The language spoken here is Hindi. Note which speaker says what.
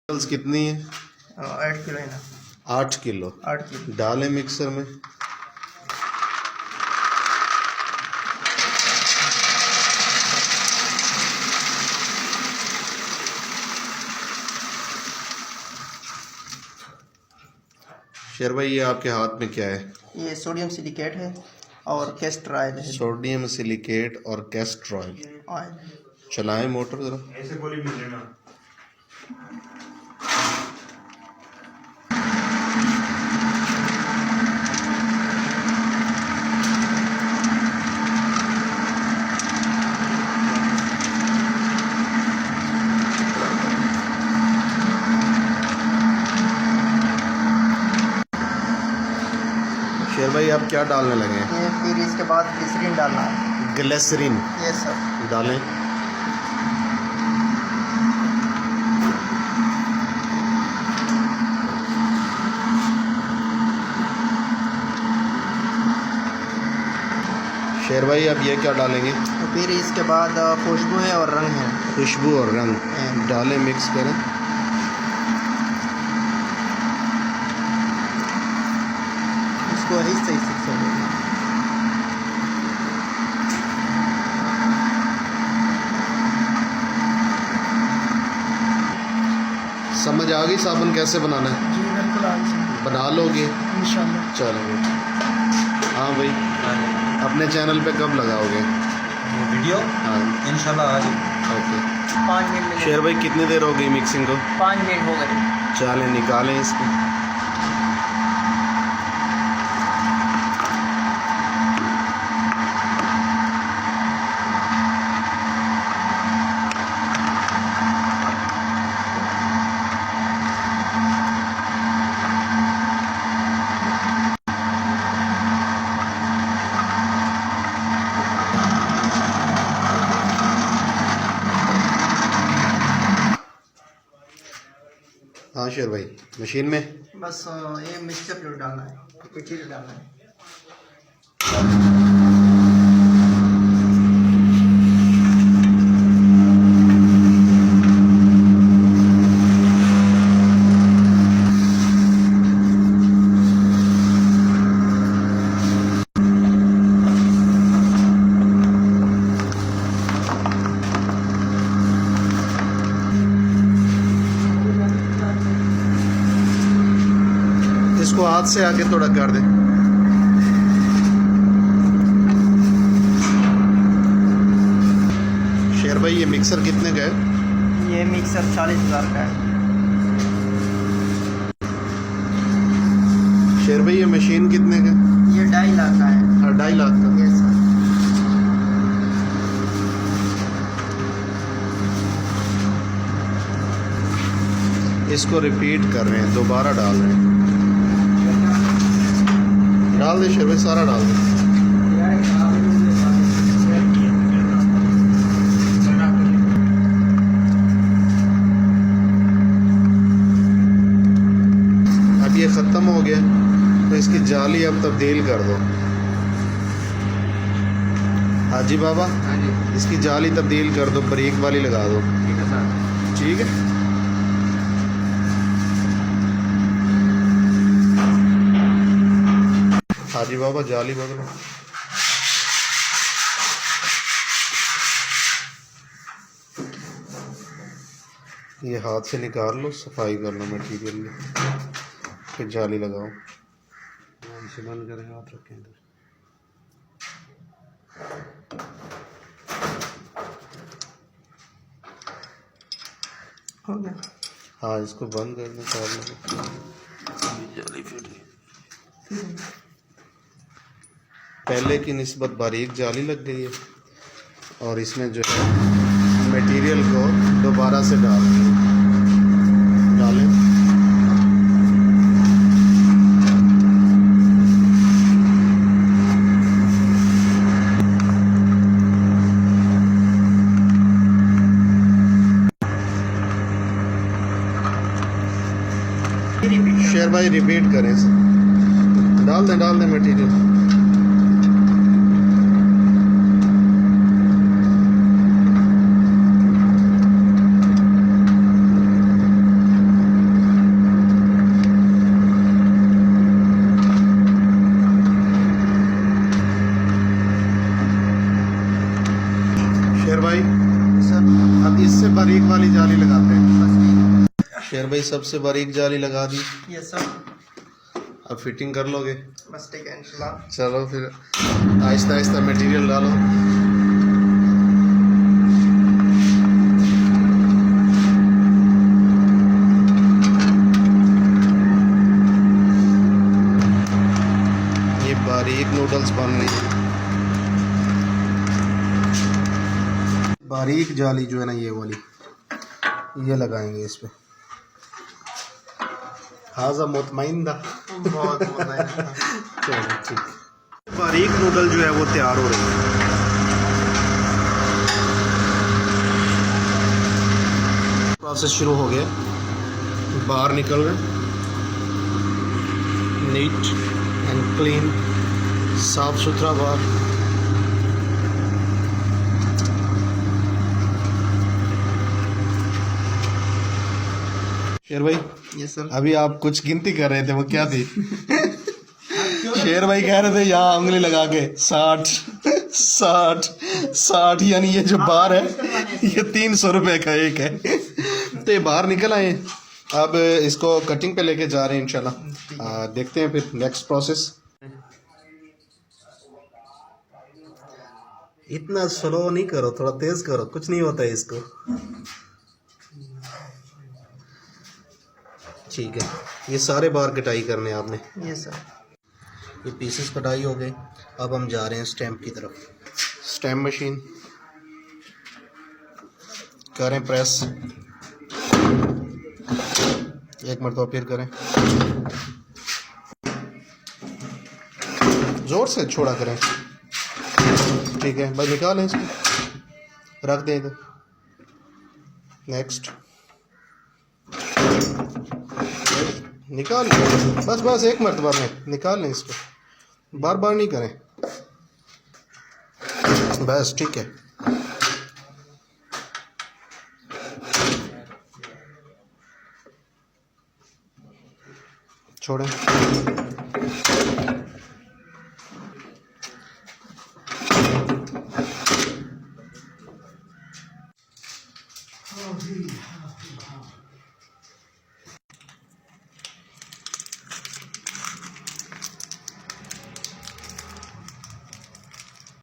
Speaker 1: वेजिटेबल्स कितनी है?
Speaker 2: 8 किलो है ना।
Speaker 1: 8 किलो
Speaker 2: 8 किलो
Speaker 1: डालें मिक्सर में। शेर भाई ये आपके हाथ में क्या है?
Speaker 2: ये सोडियम सिलिकेट है और कैस्टर ऑयल है।
Speaker 1: सोडियम सिलिकेट और कैस्टर
Speaker 2: ऑयल
Speaker 1: चलाएं मोटर जरा।
Speaker 3: ऐसे गोली मिल लेना।
Speaker 1: शेर भाई आप क्या डालने लगे हैं?
Speaker 2: ये फिर इसके बाद ग्लिसरीन डालना है।
Speaker 1: ग्लिसरीन
Speaker 2: ये सब
Speaker 1: डालें। शेर भाई अब ये क्या डालेंगे?
Speaker 2: तो फिर इसके बाद खुशबू है और रंग है।
Speaker 1: खुशबू और रंग डालें, मिक्स करें।
Speaker 2: इसको हिस्से हिस्से से लेना।
Speaker 1: समझ आ गई साबुन कैसे बनाना है?
Speaker 2: जी बिल्कुल आ गई
Speaker 1: बना लोगे?
Speaker 2: इंशाल्लाह।
Speaker 1: चलो हाँ भाई, अपने चैनल पे कब लगाओगे
Speaker 3: वीडियो?
Speaker 1: हाँ
Speaker 3: इंशाल्लाह आज।
Speaker 1: ओके।
Speaker 2: 5 मिनट
Speaker 1: शेर भाई कितनी देर हो गई मिक्सिंग को?
Speaker 2: 5 मिनट हो गए।
Speaker 1: चलें निकालें इसको। हाँ शेर भाई मशीन में
Speaker 2: बस ये मिक्सचर फ्लूइड डालना है, मटीरियल डालना है।
Speaker 1: इसको हाथ से आगे थोड़ा कर दें। शेर भाई ये मिक्सर कितने का है?
Speaker 2: ये मिक्सर 40,000 का है।
Speaker 1: शेर भाई ये मशीन कितने का?
Speaker 2: ये 2.5 लाख का है।
Speaker 1: 2.5 लाख का।
Speaker 2: ये सर
Speaker 1: इसको रिपीट कर रहे हैं, दोबारा डाल रहे हैं। डाल दे शेर भाई, सारा डाल दे। अब ये ख़त्म हो गया तो इसकी जाली अब तब्दील कर दो। हाजी बाबा इसकी जाली तब्दील कर दो, बारीक वाली लगा दो। ठीक है। हाजी बाबा जाली बदलो। ये हाथ से निकाल लो, सफाई कर लो मटीरियल में, फिर जाली लगाओ। इसे बंद करें, हाथ रखें इधर।
Speaker 2: हो गया।
Speaker 1: हाँ इसको बंद कर दो। जाली फिट गई। पहले की निस्बत बारीक जाली लग गई है और इसमें जो है मटेरियल को दोबारा से डालें। शेर भाई रिपीट करें, डाल दें मटेरियल। शेर भाई सबसे बारीक जाली लगा दी,
Speaker 2: ये सब
Speaker 1: अब फिटिंग कर लोगे?
Speaker 2: बस ठीक है इंशाल्लाह।
Speaker 1: चलो फिर आहिस्ता आहिस्ता मटेरियल डालो। ये बारीक नूडल्स बन रही है। बारीक जाली जो है ना ये वाली, ये लगाएंगे इस पे। हाजा मुतमईन दा।
Speaker 2: बहुत मजा आया।
Speaker 1: चलो ठीक। बारीक नूडल जो है वो तैयार हो रही है। प्रोसेस शुरू हो गया, बाहर निकल रहे, नीट एंड क्लीन, साफ सुथरा बाहर। शेर भाई
Speaker 2: ये सर
Speaker 1: अभी आप कुछ गिनती कर रहे थे, वो क्या थी? शेर भाई कह रहे थे यहाँ उंगली लगा के 60 60 60, यानी ये जो बार है ये 300 रुपए का एक है। तो ये बाहर निकल आए, अब इसको कटिंग पे लेके जा रहे हैं इंशाल्लाह। देखते हैं फिर नेक्स्ट प्रोसेस। इतना स्लो नहीं करो, थोड़ा तेज करो, कुछ नहीं होता है इसको। ठीक है, ये सारे बार कटाई करने हैं आपने।
Speaker 2: ये सर
Speaker 1: ये पीसेस कटाई हो गए, अब हम जा रहे हैं स्टैम्प की तरफ। स्टैम्प मशीन करें प्रेस, एक मरतबा फिर करें, जोर से छोड़ा करें। ठीक है भाई, निकालें इसको, रख दें इधर। नेक्स्ट निकाल लें, बस बस एक मरतबा में निकाल लें इसको, बार बार नहीं करें, बस ठीक है। छोड़ें।